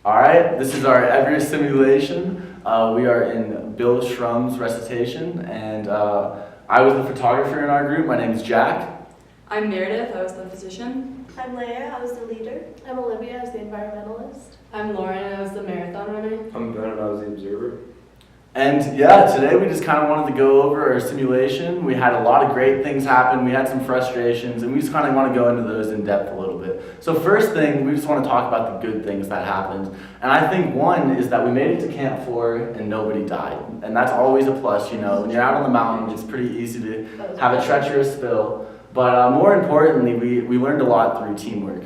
All right, this is our Everest simulation. We are in Bill Shrum's recitation, and I was the photographer in our group. My name is Jack. I'm Meredith, I was the physician. I'm Leia, I was the leader. I'm Olivia, I was the environmentalist. I'm Lauren, I was the marathon runner. I'm Ben, and I was the observer. And yeah, today we just kind of wanted to go over our simulation. We had a lot of great things happen. We had some frustrations, and we just kind of want to go into those in depth a little bit. So first thing, we just want to talk about the good things that happened. And I think one is that we made it to Camp 4 and nobody died. And that's always a plus, you know. When you're out on the mountain, it's pretty easy to have a treacherous spill. But more importantly, we learned a lot through teamwork.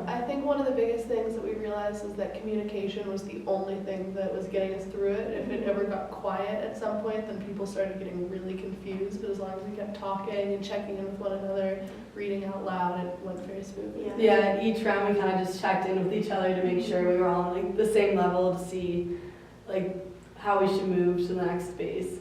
I think one of the biggest things that we realized is that communication was the only thing that was getting us through it. If it ever got quiet at some point, then people started getting really confused. But as long as we kept talking and checking in with one another, reading out loud, it went very smoothly. Yeah, each round we kind of just checked in with each other to make sure we were all on like the same level to see like how we should move to the next phase.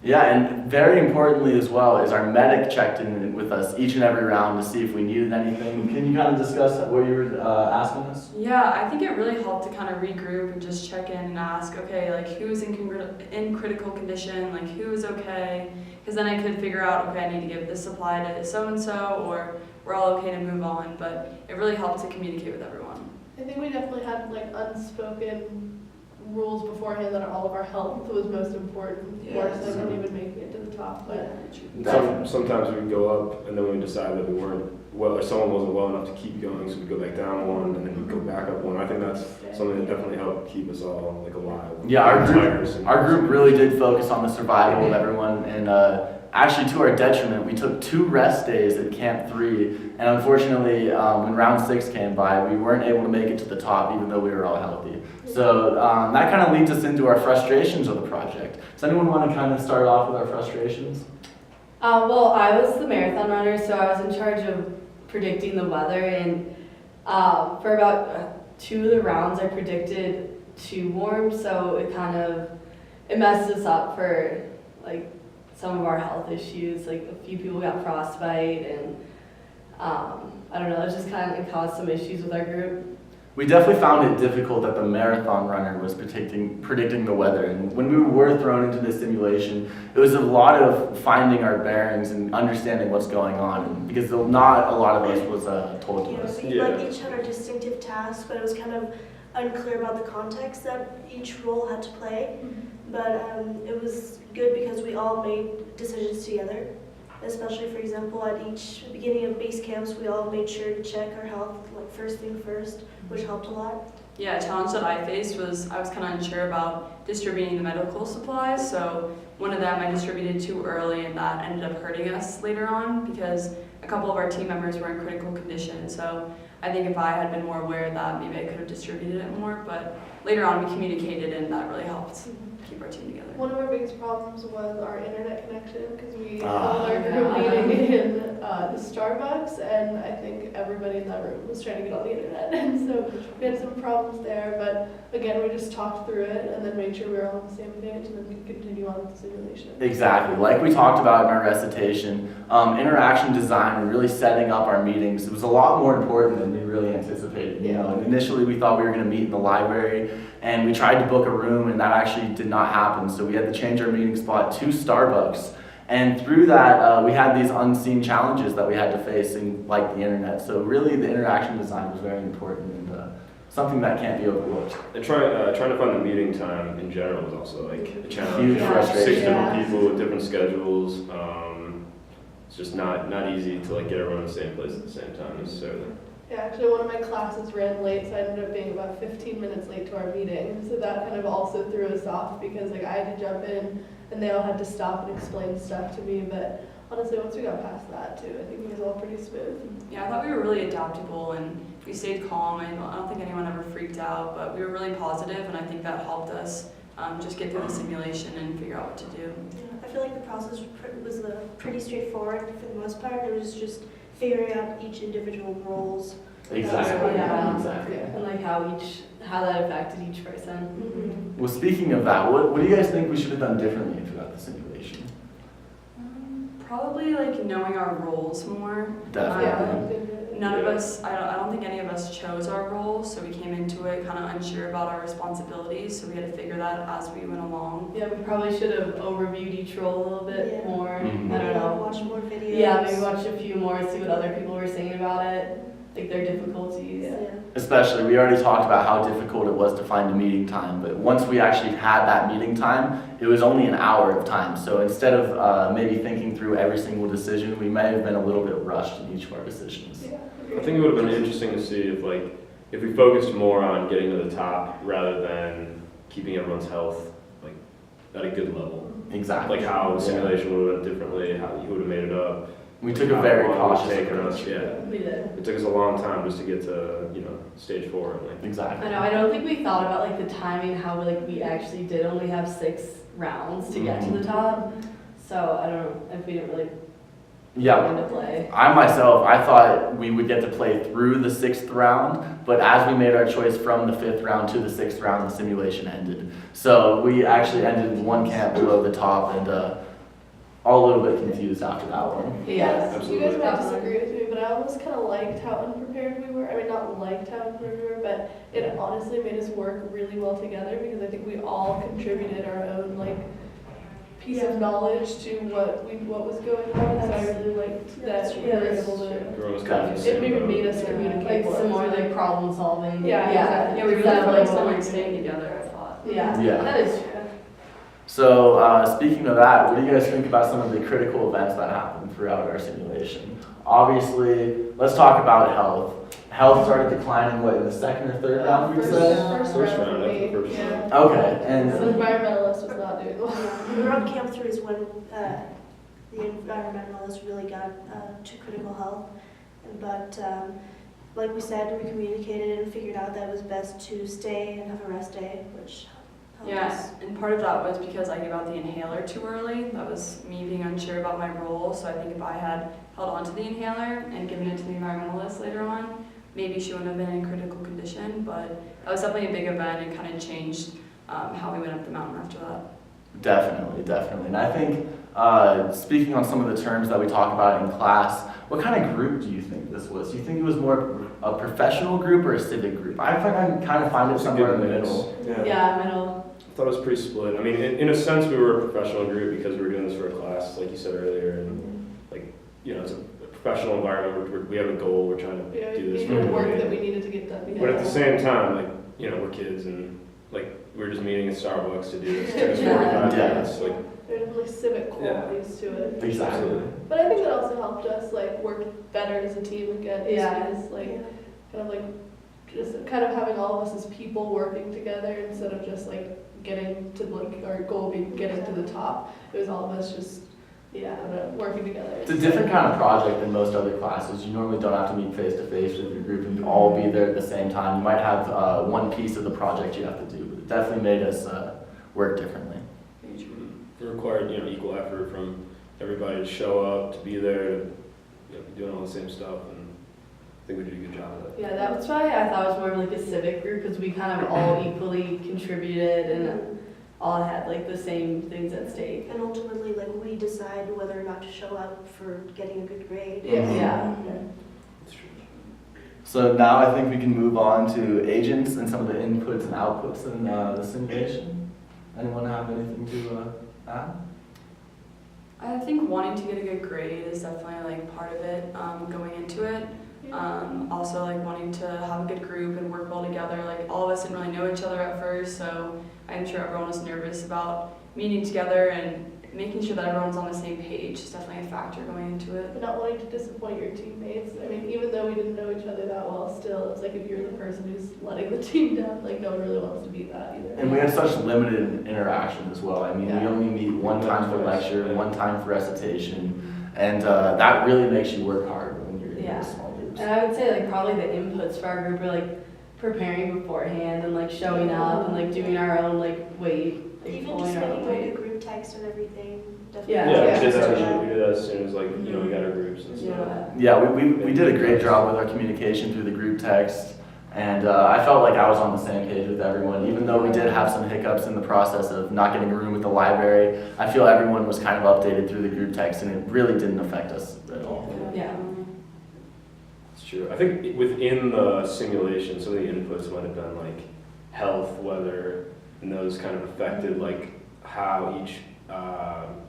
Yeah, and very importantly as well is our medic checked in with us each and every round to see if we needed anything. Can you kind of discuss what you were asking us? Yeah, I think it really helped to kind of regroup and just check in and ask, okay, like who's in critical condition, like who is okay, because then I could figure out, okay, I need to give this supply to so-and-so, or we're all okay to move on, but it really helped to communicate with everyone. I think we definitely had like unspoken rules beforehand that all of our health was most important. Yes. Worse than even making it to the top. But Sometimes we'd go up, and then we'd decide that we weren't well, or someone wasn't well enough to keep going, so we'd go back down one, and then we'd go back up one. I think that's something that definitely helped keep us all like alive. Yeah, our group really did focus on the survival of everyone, and actually to our detriment, we took 2 rest days at Camp 3, and unfortunately, when round 6 came by, we weren't able to make it to the top, even though we were all healthy. So that kind of leads us into our frustrations of the project. Does anyone want to kind of start off with our frustrations? Well, I was the marathon runner, so I was in charge of predicting the weather, and for about 2 of the rounds I predicted too warm, so it messed us up for like some of our health issues. Like a few people got frostbite, and I don't know, it just kind of caused some issues with our group. We definitely found it difficult that the marathon runner was predicting the weather, and when we were thrown into this simulation, it was a lot of finding our bearings and understanding what's going on, because not a lot of us was told to us. We like each had our distinctive tasks, but it was kind of unclear about the context that each role had to play. But it was good because we all made decisions together. Especially, for example, at each beginning of base camps, we all made sure to check our health, like first thing first, which helped a lot. Yeah, a challenge that I faced was I was kind of unsure about distributing the medical supplies, so one of them I distributed too early, and that ended up hurting us later on because a couple of our team members were in critical condition. So I think if I had been more aware of that, maybe I could have distributed it more, but later on we communicated, and that really helped keep our team together. one of our biggest problems was our internet connection, because we held our group meeting in the Starbucks, and I think everybody in that room was trying to get on the internet, and so we had some problems there. But again, we just talked through it and then made sure we were all on the same page, and then we could continue on with the simulation. Exactly, like we talked about in our recitation, interaction design and really setting up our meetings, it was a lot more important than we really anticipated. You know, and initially we thought we were going to meet in the library, and we tried to book a room, and that actually did not happen. So we had to change our meeting spot to Starbucks. And through that, we had these unseen challenges that we had to face, like the internet. So really, the interaction design was very important, and something that can't be overlooked. And trying to find the meeting time in general was also like a challenge. Huge frustration. 6 different people with different schedules. It's just not easy to like get everyone in the same place at the same time necessarily. Yeah, actually one of my classes ran late, so I ended up being about 15 minutes late to our meeting. So that kind of also threw us off, because like I had to jump in and they all had to stop and explain stuff to me. But honestly, once we got past that too, I think it was all pretty smooth. Yeah, I thought we were really adaptable, and we stayed calm, and I don't think anyone ever freaked out, but we were really positive, and I think that helped us just get through the simulation and figure out what to do. Yeah, I feel like the process was pretty straightforward for the most part. It was just figuring out each individual roles. Exactly. Yeah. Exactly. And like how that affected each person. Well, speaking of that, what do you guys think we should have done differently throughout the simulation? Probably like knowing our roles more. Definitely. none of Yeah. us, I don't think any of us chose our role, so we came into it kind of unsure about our responsibilities, so we had to figure that as we went along. Yeah, we probably should have overviewed each role a little bit Yeah. more. Mhm. I don't know. Watch more videos. Yeah, maybe watch a few more, see what other people were saying about it, like their difficulties. Yeah. Especially, we already talked about how difficult it was to find a meeting time, but once we actually had that meeting time, it was only an hour of time. So instead of maybe thinking through every single decision, we may have been a little bit rushed in each of our decisions. Yeah. I think it would have been interesting to see if we focused more on getting to the top rather than keeping everyone's health like at a good level. Exactly. Like how the Yeah. simulation would have went differently, how you would have made it up. We took a very How long it would cautious take approach. us, yeah. We did. It took us a long time just to get to, stage 4. Exactly. I know, I don't think we thought about like the timing, how we actually did only have 6 rounds to get to the top. So I don't know if we didn't really go Yeah. into play. I thought we would get to play through the 6th round, but as we made our choice from the 5th round to the 6th round, the simulation ended. So we actually ended in one camp below the top and all a little bit confused after that one. Yes. You guys might Definitely. disagree with me, but I almost kind of liked how unprepared we were. I mean, not liked how unprepared we were, but it honestly made us work really well together because I think we all contributed our own piece of knowledge to what was going on. So I really liked that we Yeah, were that's able to. Everyone was kind of It even made us communicate Like some more more. like problem solving. Yeah, exactly. Yeah, we really Instead of, focused on what like we're staying doing. together, I thought. Yeah, Yeah. that is true. So speaking of that, what do you guys think about some of the critical events that happened throughout our simulation? Obviously, let's talk about health. Health started declining, what, in the 2nd or 3rd round, we'd say? First First round round, for after me. the first Yeah. round. Okay, The and environmentalist was not doing well. We were on Camp 3 is when the environmentalists really got to critical health. But like we said, we communicated and figured out that it was best to stay and have a rest day, which helped us. Yeah, and part of that was because I gave out the inhaler too early. That was me being unsure about my role, so I think if I had held on to the inhaler and given it to the environmentalist later on, maybe she wouldn't have been in critical condition, but that was definitely a big event and kind of changed how we went up the mountain after that. definitely. And I think, speaking on some of the terms that we talk about in class, what kind of group do you think this was? Do you think it was more a professional group or a civic group? I kind of find it somewhere in the middle. Yeah, middle. I thought it was pretty split. I mean, in a sense, we were a professional group because we were doing this for a class, like you said earlier, and it's a professional environment. We have a goal. We're trying to Yeah, do this. we for did work everybody. that we needed to get done. But at the same time, we're kids and we're just meeting at Starbucks to do this. It took us 45 Yeah. minutes. There's really civic qualities to it. Exactly. But I think that also helped us work better as a team again. Yeah. Just kind of having all of us as people working together instead of just getting to our goal being getting to the top. It was all of us just working together. It's a different kind of project than most other classes. You normally don't have to meet face to face with your group and all be there at the same time. You might have one piece of the project you have to do, but it definitely made us work differently. It required equal effort from everybody to show up, to be there, to be doing all the same stuff, and I think we did a good job of that. Yeah, that was why I thought it was more of a civic group because we kind of all equally contributed and all had the same things at stake. And ultimately, we decide whether or not to show up for getting a good grade. Yeah. That's true. So now I think we can move on to agents and some of the inputs and outputs in the simulation. Anyone have anything to add? I think wanting to get a good grade is definitely part of it, going into it. Also wanting to have a good group and work well together. All of us didn't really know each other at first, so I'm sure everyone was nervous about meeting together and making sure that everyone's on the same page is definitely a factor going into it. But not wanting to disappoint your teammates. I mean, even though we didn't know each other that well, still, it's if you're the person who's letting the team down, no one really wants to be that either. And we had such limited interaction as well. I mean, we only meet one time for lecture, one time for recitation, and that really makes you work hard when you're in those small groups. And I would say probably the inputs for our group are preparing beforehand and showing up and doing our own weight, Even pulling just our own making weight. a group text and everything. Definitely. Yeah. Yeah, Yeah. we did that as soon as we got our groups and stuff. Yeah. Yeah, we did a great job with our communication through the group text, and I felt like I was on the same page with everyone. Even though we did have some hiccups in the process of not getting a room at the library, I feel everyone was kind of updated through the group text, and it really didn't affect us at all. Yeah. That's It's true. I think within the simulation, some of the inputs might have been like health, weather, and those kind of affected like how each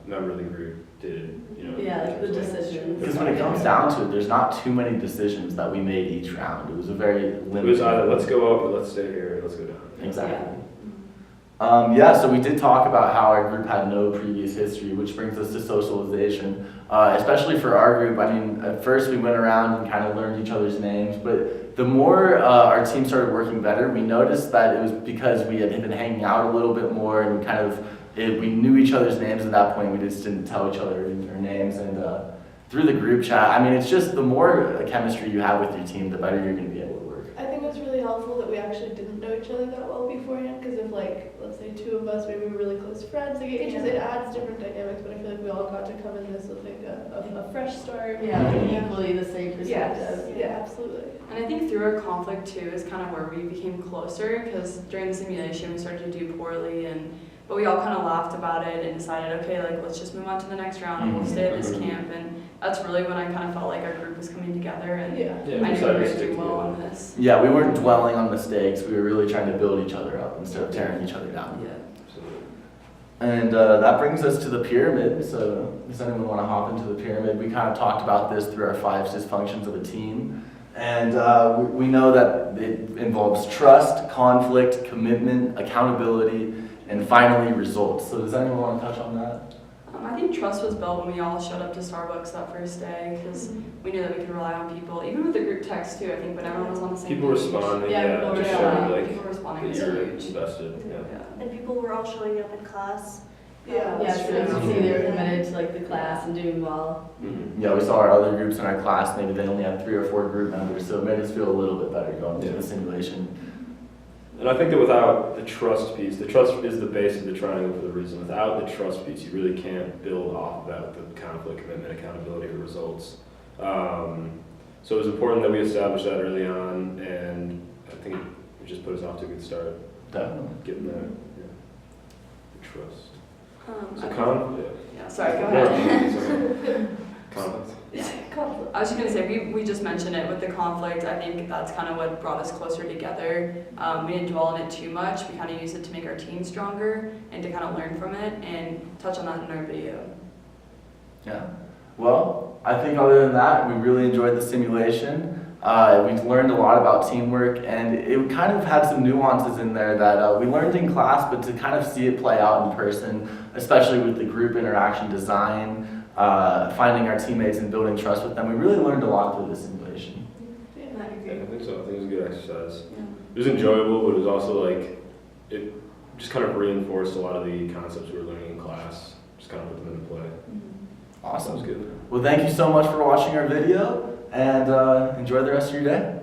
member of the group did. You know, Yeah, like the in terms of, decisions. Because when it comes down to it, there's not too many decisions that we made each round. It was a very limited. It was either let's go up or let's stay here, or let's go down. Exactly. Yeah, so we did talk about how our group had no previous history, which brings us to socialization. Especially for our group, I mean, at first we went around and kind of learned each other's names, but the more our team started working better, we noticed that it was because we had been hanging out a little bit more and kind of, we knew each other's names at that point, we just didn't tell each other our names. And through the group chat, I mean, it's just the more chemistry you have with your team, the better you're going to be able to work. I think it was really helpful that we actually didn't know each other that well beforehand, because if like, let's say two of us maybe were really close friends, like it adds different dynamics, but I feel like we all got to come in this with like a fresh start. Yeah, like equally the same perspective. Yeah, absolutely. And I think through our conflict too is kind of where we became closer, because during the simulation we started to do poorly, but we all kind of laughed about it and decided, okay, like let's just move on to the next round and we'll stay at this camp. And that's really when I kind of felt like our group was coming together, and Yeah, I knew we we were decided to going to stick do well together. on this. Yeah, we weren't dwelling on mistakes. We were really trying to build each other up instead of tearing each other down. Yeah. Absolutely. And that brings us to the pyramid. So does anyone want to hop into the pyramid? We kind of talked about this through our 5 dysfunctions of a team. And we know that it involves trust, conflict, commitment, accountability, and finally results. So does anyone want to touch on that? I think trust was built when we all showed up to Starbucks that first day, because we knew that we could rely on people, even with the group text too. I think when everyone was on the same People page. responding, Yeah, people just responding. showing like People responding that was you're huge. invested. Yeah. Yeah. And people were all showing up in class. Yeah, Yeah, so you can see they were Yeah. committed to like the class and doing well. Mm-hmm. Yeah, we saw our other groups in our class, maybe they only had 3 or 4 group members, so it made us feel a little bit better going into Yeah. the simulation. And I think that without the trust piece, the trust is the base of the triangle for the reason. Without the trust piece, you really can't build off of that with the conflict, commitment, accountability, or results. So it was important that we established that early on, and I think it just put us off to a good start, Definitely. getting there. Yeah. The trust. So I- conflict. yeah, sorry, go ahead. Conflict. I was just going to say, we just mentioned it with the conflict. I think that's kind of what brought us closer together. We didn't dwell on it too much. We kind of used it to make our team stronger and to kind of learn from it and touch on that in our video. Yeah. Well, I think other than that, we really enjoyed the simulation. We learned a lot about teamwork, and it kind of had some nuances in there that we learned in class, but to kind of see it play out in person, especially with the group interaction design, finding our teammates and building trust with them, we really learned a lot through the simulation. Yeah, I think so. I think it was a good exercise. Yeah. It was enjoyable, but it was also like, it just kind of reinforced a lot of the concepts we were learning in class, just kind of put them into play. That was Awesome. good. Well, thank you so much for watching our video, and enjoy the rest of your day.